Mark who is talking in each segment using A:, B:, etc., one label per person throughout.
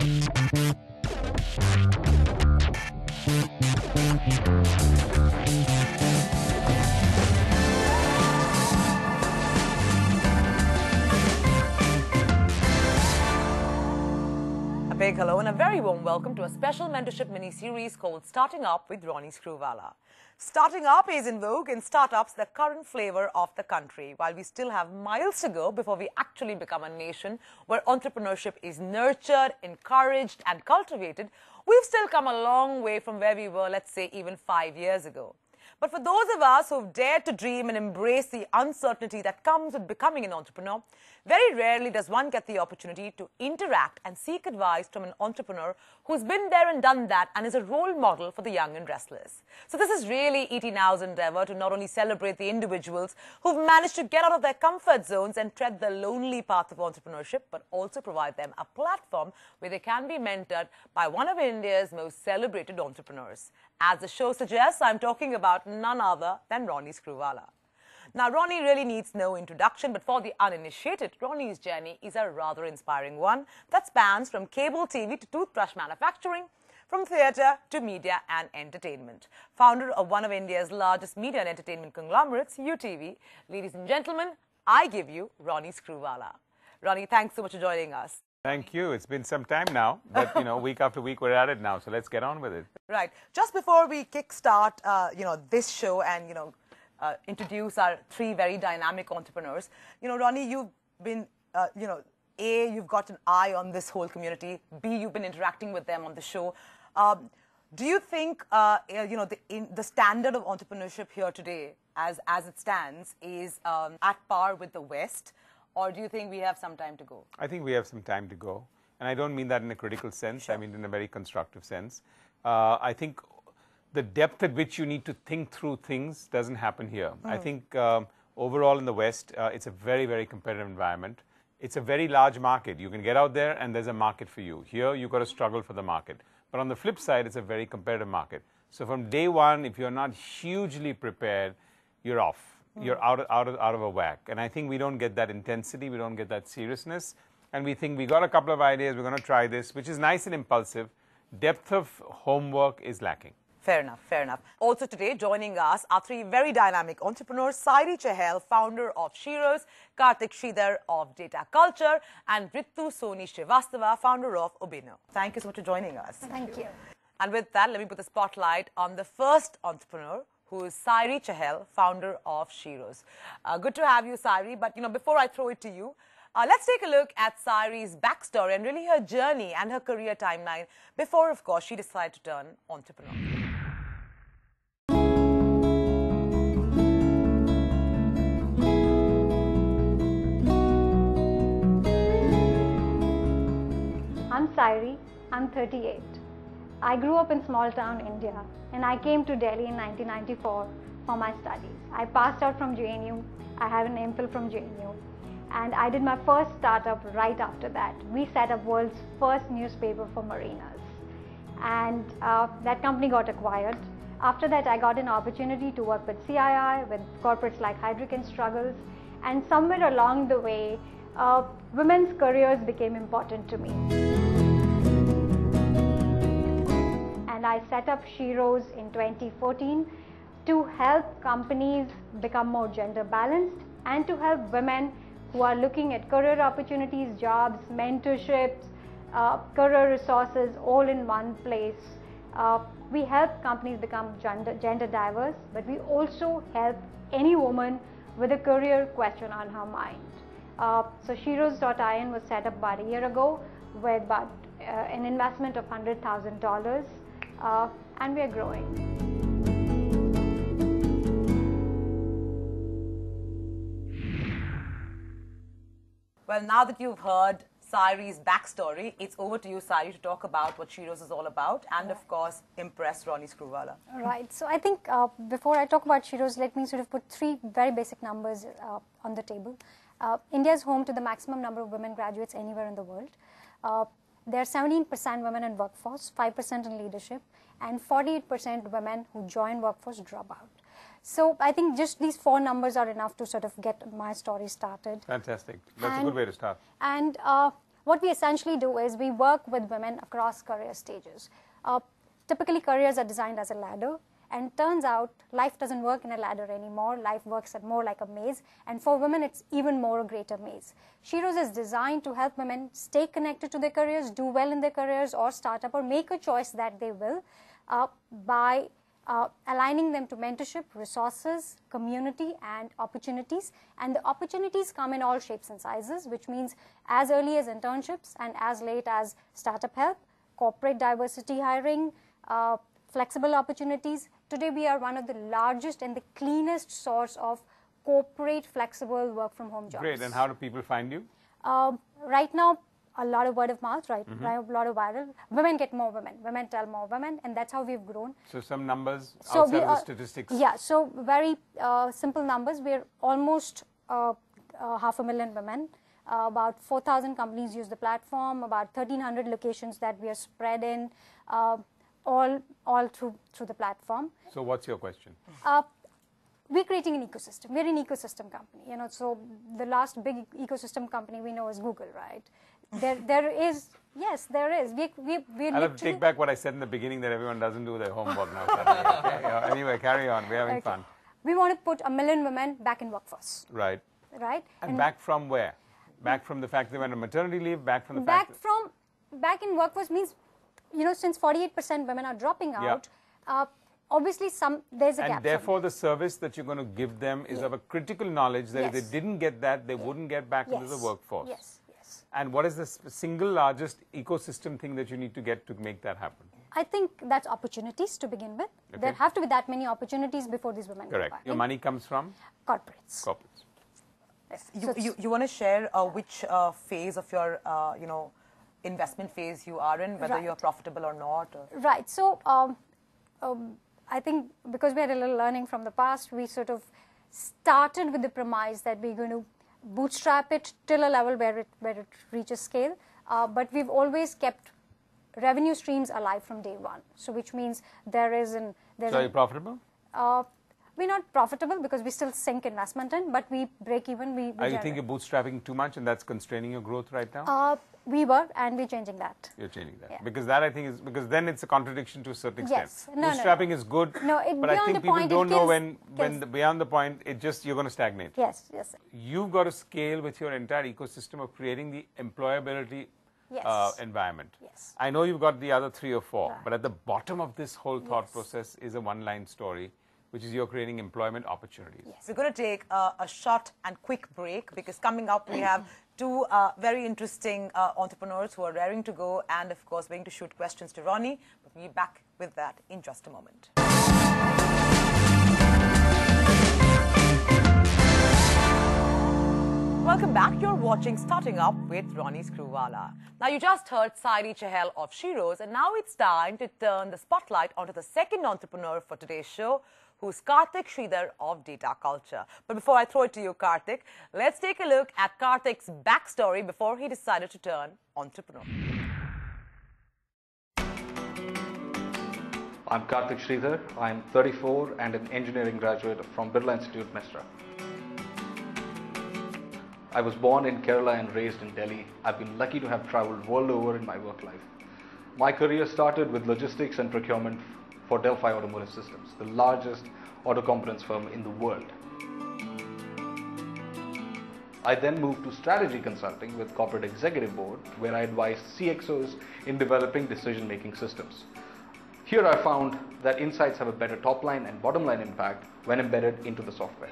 A: A big hello and a very warm welcome to a special mentorship mini-series called Starting Up with Ronnie Screwvala. Starting up is in vogue in startups, the current flavor of the country. While we still have miles to go before we actually become a nation where entrepreneurship is nurtured, encouraged and cultivated, we've still come a long way from where we were, let's say, even 5 years ago. But for those of us who've dared to dream and embrace the uncertainty that comes with becoming an entrepreneur, very rarely does one get the opportunity to interact and seek advice from an entrepreneur who's been there and done that and is a role model for the young and restless. So this is really ET Now's endeavor to not only celebrate the individuals who've managed to get out of their comfort zones and tread the lonely path of entrepreneurship, but also provide them a platform where they can be mentored by one of India's most celebrated entrepreneurs. As the show suggests, I'm talking about none other than Ronnie Screwvala. Now, Ronnie really needs no introduction, but for the uninitiated, Ronnie's journey is a rather inspiring one that spans from cable TV to toothbrush manufacturing, from theatre to media and entertainment. Founder of one of India's largest media and entertainment conglomerates, UTV. Ladies and gentlemen, I give you Ronnie Screwvala. Ronnie, thanks so much for joining us.
B: Thank you. It's been some time now, but week after week we're at it now, so let's get on with it.
A: Right. Just before we kickstart, this show and introduce our three very dynamic entrepreneurs, Ronnie, you've been, A, you've got an eye on this whole community. B, you've been interacting with them on the show. Do you think, the standard of entrepreneurship here today, as it stands, is at par with the West? Or do you think we have some time to go?
B: I think we have some time to go. And I don't mean that in a critical sense. Sure. I mean in a very constructive sense. I think the depth at which you need to think through things doesn't happen here. I think overall in the West, it's a very, very competitive environment. It's a very large market. You can get out there and there's a market for you. Here, you've got to struggle for the market. But on the flip side, it's a very competitive market. So from day one, if you're not hugely prepared, you're off. You're out of a whack. And I think we don't get that intensity, we don't get that seriousness. And we think we got a couple of ideas, we're going to try this, which is nice and impulsive. Depth of homework is lacking.
A: Fair enough, fair enough. Also today, joining us are three very dynamic entrepreneurs: Sairee Chahal, founder of Sheroes; Karthik, Sridhar of Data Culture; and Ritu Srivastava, founder of Obino. Thank you so much for joining us.
C: Thank you.
A: And with that, let me put the spotlight on the first entrepreneur, who is Sairee Chahal, founder of Sheroes. Good to have you, Sairee. But before I throw it to you, let's take a look at Sairee's backstory and really her journey and her career timeline before, of course, she decided to turn entrepreneur.
C: I'm Sairee. I'm 38. I grew up in small town India and I came to Delhi in 1994 for my studies. I passed out from JNU. I have an MPhil from JNU. And I did my first startup right after that. We set up world's first newspaper for marinas. And that company got acquired. After that, I got an opportunity to work with CII, with corporates like Heidrick & Struggles. And somewhere along the way, women's careers became important to me. And I set up Sheroes in 2014 to help companies become more gender balanced and to help women who are looking at career opportunities, jobs, mentorships, career resources all in one place. We help companies become gender diverse, but we also help any woman with a career question on her mind. So Sheroes.in was set up about a year ago with about an investment of $100,000, and we are growing.
A: Well, now that you've heard Sairee's backstory, it's over to you, Sairee, to talk about what Sheroes is all about and, of course, impress Ronnie Screwvala.
D: Right. So I think before I talk about Sheroes, let me sort of put three very basic numbers on the table. India is home to the maximum number of women graduates anywhere in the world. There are 17% women in workforce, 5% in leadership, and 48% women who join workforce drop out. So I think just these four numbers are enough to sort of get my story started.
B: Fantastic. That's a good way to start.
D: And what we essentially do is we work with women across career stages. Typically, careers are designed as a ladder, and turns out life doesn't work in a ladder anymore. Life works more like a maze, and for women, it's even more a greater maze. Sheroes is designed to help women stay connected to their careers, do well in their careers, or start up, or make a choice that they will by aligning them to mentorship, resources, community, and opportunities. And the opportunities come in all shapes and sizes, which means as early as internships and as late as startup help, corporate diversity hiring, flexible opportunities. Today, we are one of the largest and the cleanest source of corporate flexible work from home jobs.
B: Great. And how do people find you?
D: Right now, a lot of word of mouth, right? A lot of viral. Women get more women. Women tell more women, and that's how we've grown.
B: So some numbers outside of the statistics.
D: Yeah, so very simple numbers. We're almost 500,000 women. About 4,000 companies use the platform. About 1,300 locations that we are spread in, all through the platform.
B: So what's your question?
D: We're creating an ecosystem. We're an ecosystem company. So the last big ecosystem company we know is Google, right? There is. We're
B: I'll have to take back what I said in the beginning that everyone doesn't do their homework now. Okay? Anyway, carry on. We're having fun.
D: We want to put 1 million women back in workforce.
B: Right.
D: Right.
B: And back from where? Back from the fact they went on maternity leave. Back from the
D: fact. Back in workforce means, since 48% women are dropping out. Obviously, there's a gap.
B: And therefore, the service that you're going to give them is of a critical knowledge that if they didn't get that, they wouldn't get back into the workforce.
D: Yes.
B: And what is the single largest ecosystem thing that you need to get to make that happen?
D: I think that's opportunities to begin with. Okay. There have to be that many opportunities before these women
B: Correct.
D: go back.
B: Your money comes from?
D: Corporates.
A: Yes. You want to share which phase of your, investment phase you are in, whether you're profitable or not? Or?
D: Right. So, I think because we had a little learning from the past, we sort of started with the premise that we're going to bootstrap it till a level where it reaches scale. But we've always kept revenue streams alive from day one. So, which means so
B: are you profitable?
D: We're not profitable because we still sink investment in, but we break even.
B: You think you're bootstrapping too much and that's constraining your growth right now?
D: We were, and we're changing that.
B: You're changing that. Yeah. Because that, I think, is because then it's a contradiction to a certain extent.
D: Yes.
B: Bootstrapping is good, but I think people don't know when beyond the point, you're going to stagnate.
D: Yes.
B: You've got to scale with your entire ecosystem of creating the employability environment.
D: Yes.
B: I know you've got the other 3 or 4, but at the bottom of this whole thought process is a one-line story, which is you're creating employment opportunities.
A: Yes. We're going to take a short and quick break because coming up we have 2 very interesting entrepreneurs who are raring to go and, of course, waiting to shoot questions to Ronnie. But we'll be back with that in just a moment. Welcome back. You're watching Starting Up with Ronnie Screwvala. Now, you just heard Sairee Chahal of Sheroes, and now it's time to turn the spotlight onto the second entrepreneur for today's show, who's Karthik Sridhar of Data Culture. But before I throw it to you, Karthik, let's take a look at Karthik's backstory before he decided to turn entrepreneur.
E: I'm Karthik Sridhar. I'm 34 and an engineering graduate from Birla Institute, Mesra. I was born in Kerala and raised in Delhi. I've been lucky to have traveled world over in my work life. My career started with logistics and procurement for Delphi Automotive Systems, the largest auto components firm in the world. I then moved to strategy consulting with Corporate Executive Board, where I advised CXOs in developing decision-making systems. Here I found that insights have a better top-line and bottom-line impact when embedded into the software.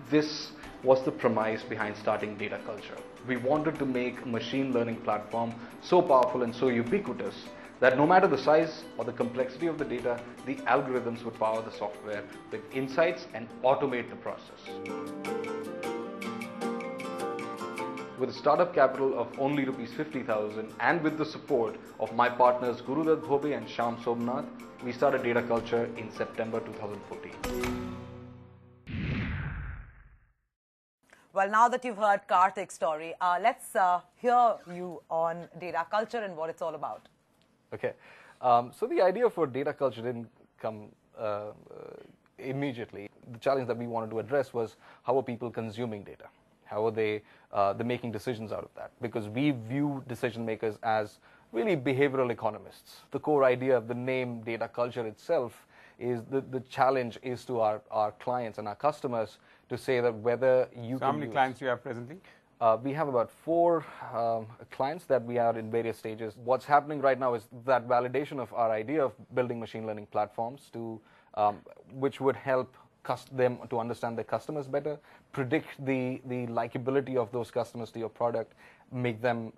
E: This was the premise behind starting Data Culture. We wanted to make a machine learning platform so powerful and so ubiquitous that no matter the size or the complexity of the data, the algorithms would power the software with insights and automate the process. With a startup capital of only Rs 50,000 and with the support of my partners Gurudat Bhobe and Shyam Somnath, we started Data Culture in September 2014.
A: Well, now that you've heard Karthik's story, let's hear you on Data Culture and what it's all about.
E: Okay, so the idea for Data Culture didn't come immediately. The challenge that we wanted to address was how are people consuming data? How are they making decisions out of that? Because we view decision makers as really behavioral economists. The core idea of the name data culture itself is the challenge is to our clients and our customers to say that whether you
B: So how many clients do you have presently?
E: We have about 4 clients that we are in various stages. What's happening right now is that validation of our idea of building machine learning platforms to which would help them to understand their customers better, predict the likability of those customers to your product, make them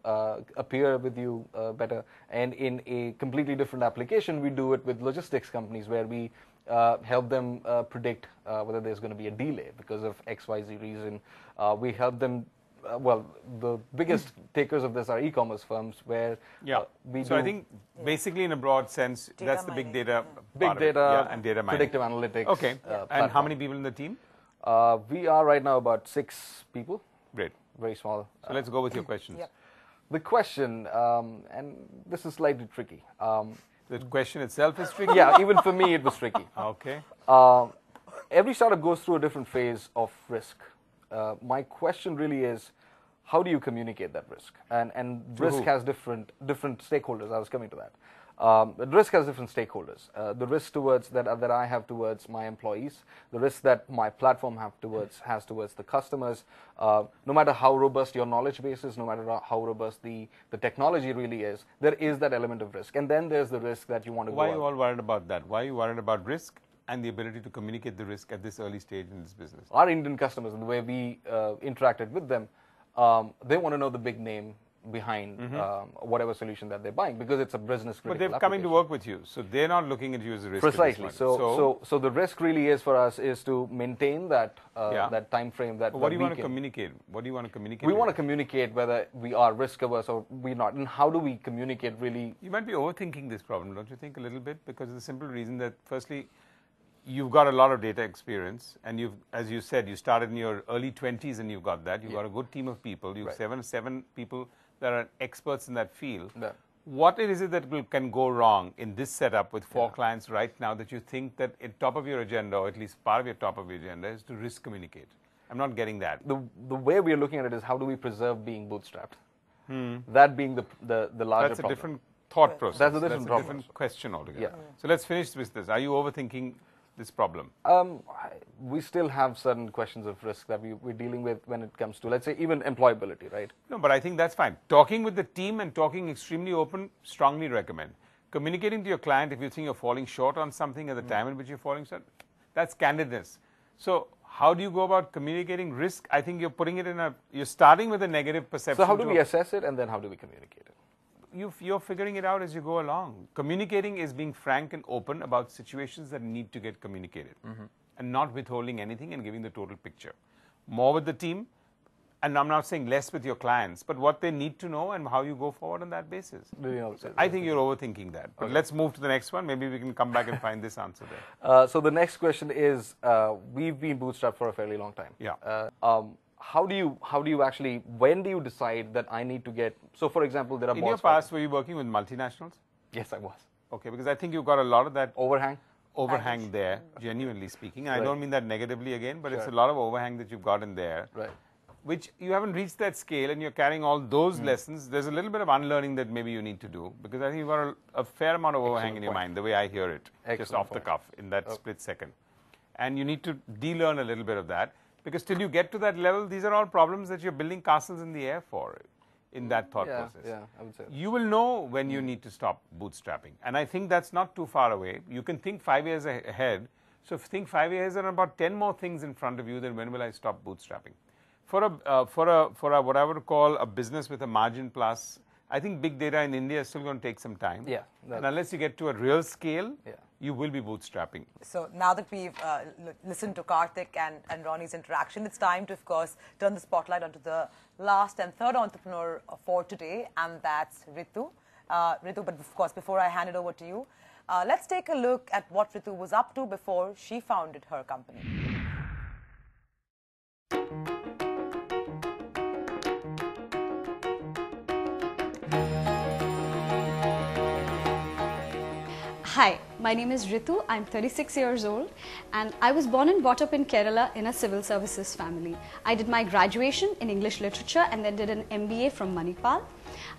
E: appear with you better. And in a completely different application, we do it with logistics companies where we help them predict whether there's going to be a delay because of XYZ reason. We help them. Well, the biggest takers of this are e-commerce firms where we
B: So I think basically in a broad sense, that's the big data and data mining.
E: predictive analytics.
B: Okay. And how many people in the team?
E: We are right now about 6 people.
B: Great.
E: Very small.
B: So let's go with your questions.
E: The question, and this is slightly tricky.
B: The question itself is tricky?
E: Yeah, even for me it was tricky.
B: Okay.
E: Every startup goes through a different phase of risk. My question really is, how do you communicate that risk? And risk has different stakeholders. I was coming to that. Risk has different stakeholders. The risk towards that I have towards my employees, the risk that my platform has towards the customers. No matter how robust your knowledge base is, no matter how robust the technology really is, there is that element of risk. And then there's the risk that you want to.
B: Why are you all worried about that? Why are you worried about risk and the ability to communicate the risk at this early stage in this business?
E: Our Indian customers, and the way we interacted with them, they want to know the big name behind whatever solution that they're buying because it's a business critical.
B: But they're coming to work with you, so they're not looking at you as a risk.
E: Precisely. So the risk really is for us is to maintain that that time frame. That
B: what do you want to communicate? What do you want to communicate?
E: We want to communicate whether we are risk averse or we're not, and how do we communicate really?
B: You might be overthinking this problem, don't you think, a little bit? Because of the simple reason that, firstly, you've got a lot of data experience, and you've, as you said, you started in your early 20s and you've got that. You've got a good team of people. You've seven people that are experts in that field. What is it that can go wrong in this setup with 4 clients right now that you think that at top of your agenda, or at least part of your top of your agenda, is to risk communicate? I'm not getting that.
E: The way we are looking at it is how do we preserve being bootstrapped? That being the larger problem.
B: That's a different thought process.
E: That's a different
B: question altogether. So let's finish with this. Are you overthinking this problem?
E: We still have certain questions of risk that we're dealing with when it comes to, let's say, even employability, right?
B: No, but I think that's fine. Talking with the team and talking extremely open, strongly recommend. Communicating to your client if you think you're falling short on something at the time in which you're falling short, that's candidness. So how do you go about communicating risk? I think you're putting it in you're starting with a negative perception.
E: So how do we assess it, and then how do we communicate it?
B: You're figuring it out as you go along. Communicating is being frank and open about situations that need to get communicated and not withholding anything and giving the total picture. More with the team, and I'm not saying less with your clients, but what they need to know and how you go forward on that basis. I think you're overthinking that. But let's move to the next one. Maybe we can come back and find this answer there.
E: So the next question is, we've been bootstrapped for a fairly long time. How do you actually, when do you decide that I need to get, so for example, there are
B: in your past, were you working with multinationals?
E: Yes, I was.
B: Okay, because I think you've got a lot of that
E: overhang
B: there, genuinely speaking. And I don't mean that negatively again, but it's a lot of overhang that you've got in there, which you haven't reached that scale, and you're carrying all those lessons. There's a little bit of unlearning that maybe you need to do, because I think you've got a fair amount of overhang in your mind, the way I hear it, just off the cuff in that split second. And you need to de-learn a little bit of that. Because till you get to that level, these are all problems that you're building castles in the air for in that thought process.
E: Yeah, I would say that.
B: You will know when you need to stop bootstrapping. And I think that's not too far away. You can think 5 years ahead. So if you think 5 years, there are about 10 more things in front of you, then when will I stop bootstrapping? For a what I would call a business with a margin plus, I think big data in India is still going to take some time. And unless you get to a real scale, you will be bootstrapping.
A: So now that we've listened to Karthik and Ronnie's interaction, it's time to, of course, turn the spotlight onto the last and third entrepreneur for today, and that's Ritu. Ritu, but of course, before I hand it over to you, let's take a look at what Ritu was up to before she founded her company.
F: Hi, my name is Ritu. I'm 36 years old and I was born and brought up in Kerala in a civil services family. I did my graduation in English literature and then did an MBA from Manipal.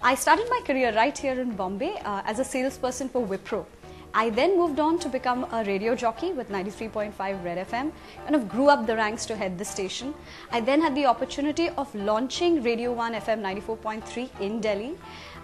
F: I started my career right here in Bombay as a salesperson for Wipro. I then moved on to become a radio jockey with 93.5 Red FM, kind of grew up the ranks to head the station. I then had the opportunity of launching Radio 1 FM 94.3 in Delhi,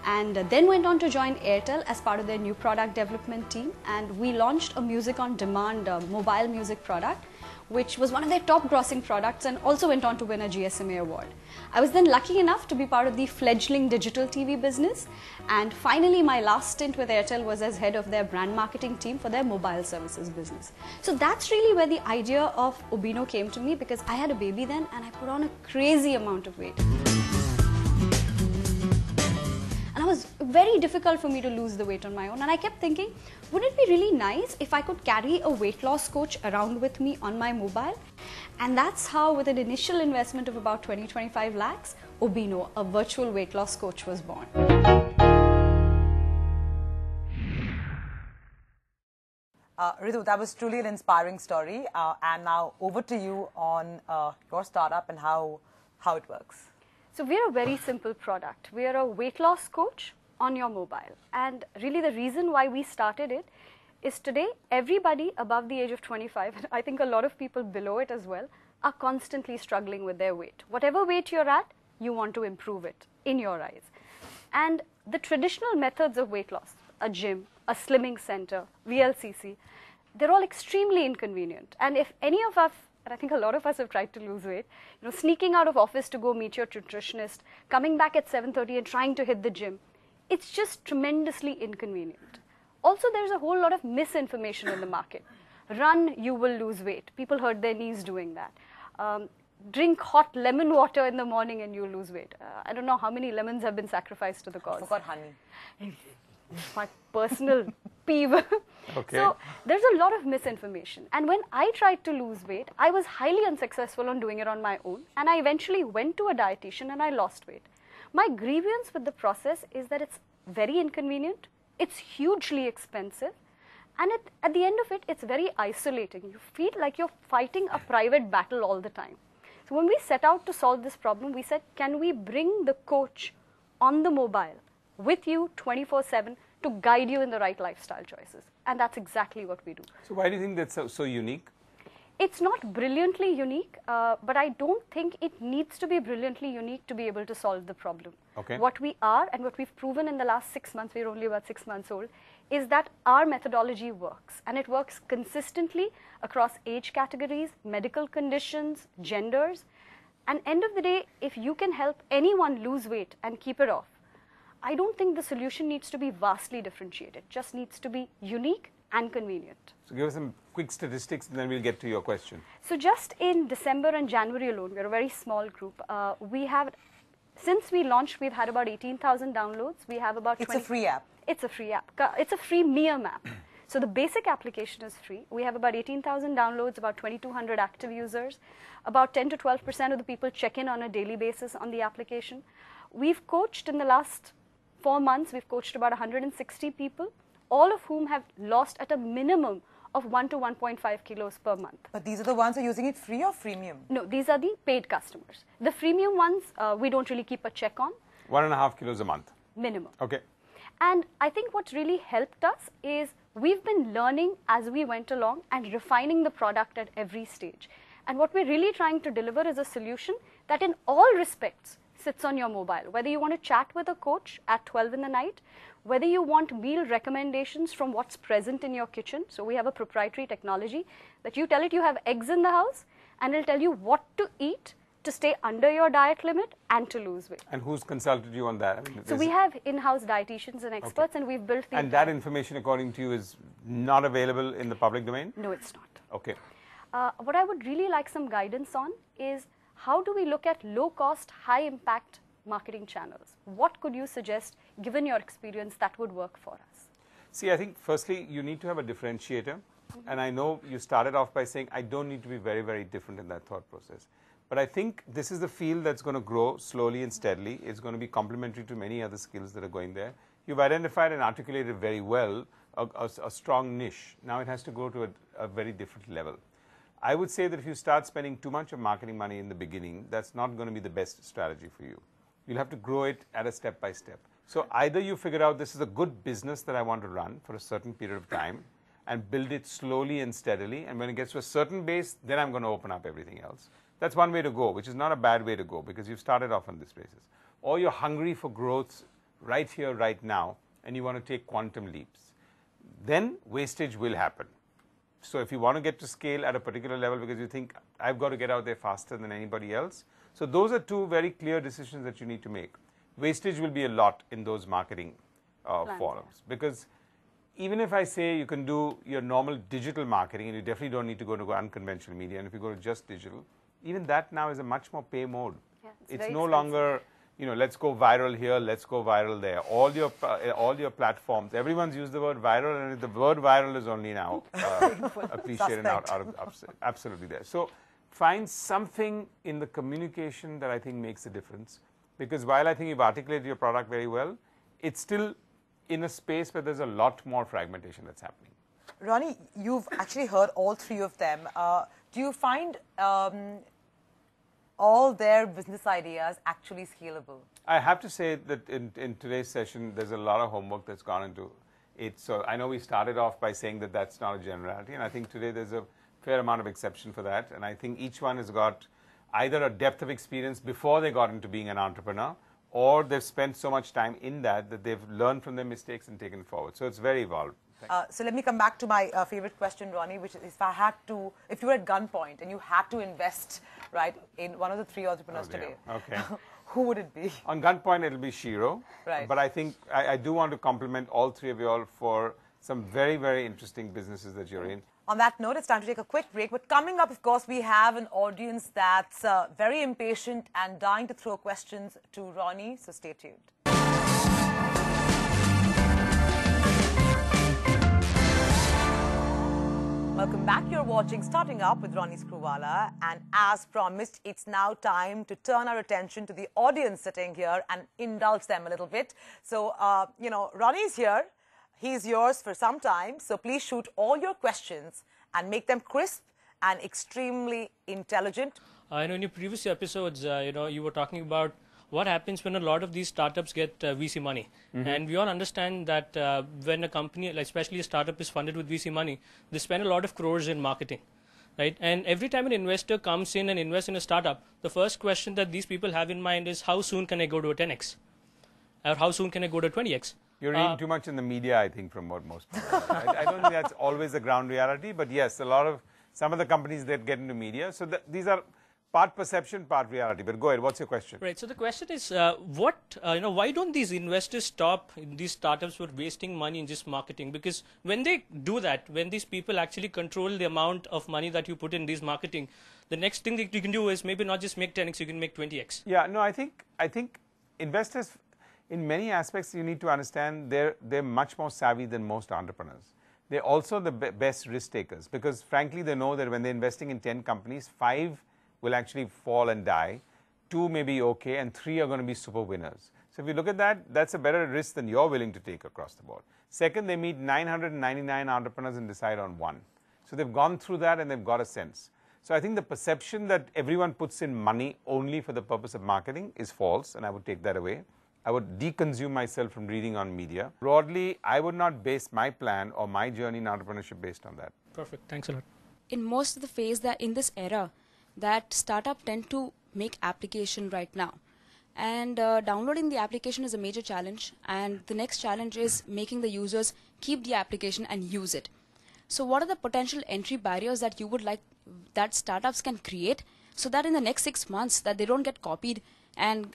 F: and then went on to join Airtel as part of their new product development team, and we launched a music on demand mobile music product, which was one of their top grossing products and also went on to win a GSMA award. I was then lucky enough to be part of the fledgling digital TV business, and finally my last stint with Airtel was as head of their brand marketing team for their mobile services business. So that's really where the idea of Obino came to me, because I had a baby then and I put on a crazy amount of weight. And it was very difficult for me to lose the weight on my own, and I kept thinking, wouldn't it be really nice if I could carry a weight loss coach around with me on my mobile? And that's how, with an initial investment of about 20-25 lakhs, Obino, a virtual weight loss coach, was born.
A: Ritu, that was truly an inspiring story. And now over to you on your startup and how it works.
F: So we're a very simple product. We are a weight loss coach on your mobile. And really the reason why we started it is today everybody above the age of 25, and I think a lot of people below it as well, are constantly struggling with their weight. Whatever weight you're at, you want to improve it in your eyes. And the traditional methods of weight loss, a gym, a slimming center, VLCC, they're all extremely inconvenient. And if any of us, and I think a lot of us have tried to lose weight, sneaking out of office to go meet your nutritionist, coming back at 7:30 and trying to hit the gym, it's just tremendously inconvenient. Also, there's a whole lot of misinformation in the market. Run, you will lose weight. People hurt their knees doing that. Drink hot lemon water in the morning and you'll lose weight. I don't know how many lemons have been sacrificed to the cause.
A: I forgot honey.
F: My personal peeve.
B: Okay.
F: So there's a lot of misinformation. And when I tried to lose weight, I was highly unsuccessful on doing it on my own. And I eventually went to a dietitian and I lost weight. My grievance with the process is that it's very inconvenient, it's hugely expensive, and at the end of it, it's very isolating. You feel like you're fighting a private battle all the time. So when we set out to solve this problem, we said, can we bring the coach on the mobile with you 24/7 to guide you in the right lifestyle choices? And that's exactly what we do.
B: So why do you think that's so unique?
F: It's not brilliantly unique, but I don't think it needs to be brilliantly unique to be able to solve the problem.
B: Okay.
F: What we are, and what we've proven in the last 6 months, we're only about 6 months old, is that our methodology works. And it works consistently across age categories, medical conditions, genders. And end of the day, if you can help anyone lose weight and keep it off, I don't think the solution needs to be vastly differentiated. It just needs to be unique and convenient.
B: So give us some quick statistics and then we'll get to your question.
F: So just in December and January alone, we're a very small group. Since we launched, we've had about 18,000 downloads. We have about
A: It's a free app.
F: It's a free app. It's a free Mia app. So the basic application is free. We have about 18,000 downloads, about 2,200 active users. About 10 to 12% of the people check in on a daily basis on the application. We've coached in the last 4 months, we've coached about 160 people, all of whom have lost at a minimum of 1 to 1.5 kilos per month.
A: But these are the ones who are using it free or freemium?
F: No, these are the paid customers. The freemium ones, we don't really keep a check on.
B: 1.5 kilos a month.
F: Minimum.
B: Okay.
F: And I think what's really helped us is we've been learning as we went along and refining the product at every stage. And what we're really trying to deliver is a solution that in all respects sits on your mobile. Whether you want to chat with a coach at 12 in the night, whether you want meal recommendations from what's present in your kitchen. So we have a proprietary technology that you tell it you have eggs in the house and it'll tell you what to eat to stay under your diet limit and to lose weight.
B: And who's consulted you on that? I mean,
F: so we have in-house dietitians and experts, and we've built the...
B: And that information, according to you, is not available in the public domain?
F: No, it's not.
B: Okay.
F: What I would really like some guidance on is how do we look at low-cost, high-impact marketing channels? What could you suggest, given your experience, that would work for us?
B: See, I think firstly, you need to have a differentiator. And I know you started off by saying, I don't need to be very, very different in that thought process. But I think this is the field that's going to grow slowly and steadily. It's going to be complementary to many other skills that are going there. you've identified and articulated very well a strong niche. Now it has to go to a very different level. I would say that if you start spending too much of marketing money in the beginning, that's not going to be the best strategy for you. You'll have to grow it at a step by step. So either you figure out this is a good business that I want to run for a certain period of time and build it slowly and steadily, and when it gets to a certain base, then I'm going to open up everything else. That's one way to go, which is not a bad way to go because you've started off on this basis. Or you're hungry for growth right here, right now, and you want to take quantum leaps. Then wastage will happen. So if you want to get to scale at a particular level because you think, I've got to get out there faster than anybody else. So those are two very clear decisions that you need to make. Wastage will be a lot in those marketing forums because even if I say you can do your normal digital marketing and you definitely don't need to go to unconventional media, and if you go to just digital, even that now is a much more pay mode.
A: Yeah,
B: it's no longer, let's go viral here, let's go viral there. All your platforms, everyone's used the word viral, and the word viral is only now appreciated out of absolutely there. So find something in the communication that I think makes a difference, because while I think you've articulated your product very well, it's still in a space where there's a lot more fragmentation that's happening.
A: Ronnie, you've actually heard all three of them. Do you find all their business ideas actually scalable?
B: I have to say that in today's session, there's a lot of homework that's gone into it. So I know we started off by saying that that's not a generality, and I think today there's a fair amount of exception for that. And I think each one has got either a depth of experience before they got into being an entrepreneur, or they've spent so much time in that they've learned from their mistakes and taken it forward. So it's very evolved.
A: So let me come back to my favorite question, Ronnie, which is if you were at gunpoint and you had to invest, right, in one of the three entrepreneurs today,
B: okay.
A: Who would it be?
B: On gunpoint, it'll be Shiro.
A: Right.
B: But I think I do want to compliment all three of you all for some very, very interesting businesses that you're in.
A: On that note, it's time to take a quick break. But coming up, of course, we have an audience that's very impatient and dying to throw questions to Ronnie, so stay tuned. Welcome back. You're watching Starting Up with Ronnie Screwvala, and as promised, it's now time to turn our attention to the audience sitting here and indulge them a little bit. So, Ronnie's here. He's yours for some time, so please shoot all your questions and make them crisp and extremely intelligent.
G: I know in your previous episodes, you were talking about what happens when a lot of these startups get VC money. And we all understand that when a company, especially a startup, is funded with VC money, they spend a lot of crores in marketing, right? And every time an investor comes in and invests in a startup, the first question that these people have in mind is, how soon can I go to a 10x? Or how soon can I go to a 20x?
B: You're reading too much in the media, I think, from what most people I don't think that's always the ground reality, but yes, some of the companies that get into media, so these are part perception, part reality. But go ahead, what's your question?
G: Right, so the question is, why don't these investors stop these startups from wasting money in just marketing? Because when they do that, when these people actually control the amount of money that you put in these marketing, the next thing that you can do is maybe not just make 10x, you can make 20x.
B: Yeah, no, I think investors, in many aspects, you need to understand they're much more savvy than most entrepreneurs. They're also the best risk takers because, frankly, they know that when they're investing in 10 companies, 5 will actually fall and die, 2 may be okay, and 3 are going to be super winners. So if you look at that, that's a better risk than you're willing to take across the board. Second, they meet 999 entrepreneurs and decide on one. So they've gone through that and they've got a sense. So I think the perception that everyone puts in money only for the purpose of marketing is false, and I would take that away. I would deconsume myself from reading on media. Broadly, I would not base my plan or my journey in entrepreneurship based on that.
G: Perfect. Thanks a lot.
H: In most of the phase that in this era, that startup tend to make application right now. And downloading the application is a major challenge. And the next challenge is making the users keep the application and use it. So what are the potential entry barriers that you would like that startups can create so that in the next 6 months that they don't get copied and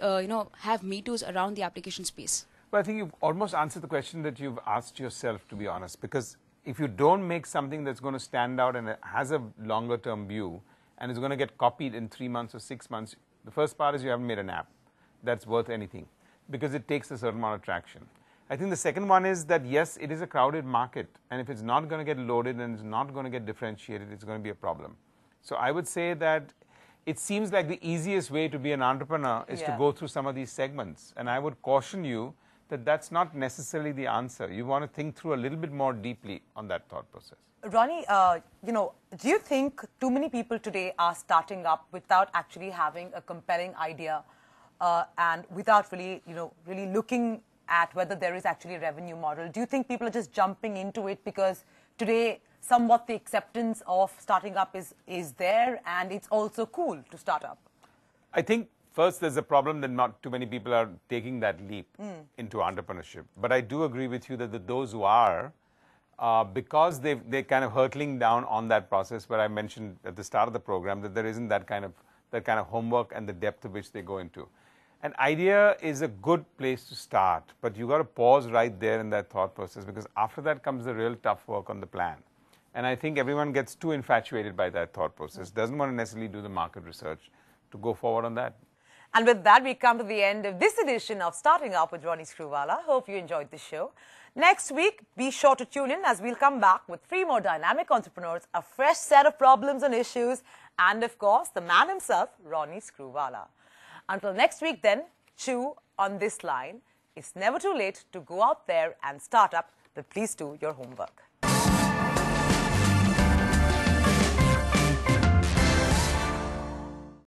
H: have Me Too's around the application space?
B: Well, I think you've almost answered the question that you've asked yourself, to be honest, because if you don't make something that's going to stand out and it has a longer term view and is going to get copied in 3 months or 6 months, the first part is you haven't made an app that's worth anything because it takes a certain amount of traction. I think the second one is that, yes, it is a crowded market, and if it's not going to get loaded and it's not going to get differentiated, it's going to be a problem. So I would say that it seems like the easiest way to be an entrepreneur is to go through some of these segments. And I would caution you that that's not necessarily the answer. You want to think through a little bit more deeply on that thought process.
A: Ronnie, do you think too many people today are starting up without actually having a compelling idea and without really looking at whether there is actually a revenue model? Do you think people are just jumping into it because today somewhat the acceptance of starting up is there and it's also cool to start up?
B: I think first there's a problem that not too many people are taking that leap into entrepreneurship. But I do agree with you that those who are, because they're kind of hurtling down on that process where I mentioned at the start of the program that there isn't that kind of homework and the depth of which they go into. An idea is a good place to start, but you got to pause right there in that thought process, because after that comes the real tough work on the plan. And I think everyone gets too infatuated by that thought process, doesn't want to necessarily do the market research to go forward on that.
A: And with that, we come to the end of this edition of Starting Up with Ronnie Screwvala. Hope you enjoyed the show. Next week, be sure to tune in as we'll come back with 3 more dynamic entrepreneurs, a fresh set of problems and issues, and of course, the man himself, Ronnie Screwvala. Until next week then, chew on this line. It's never too late to go out there and start up, but please do your homework.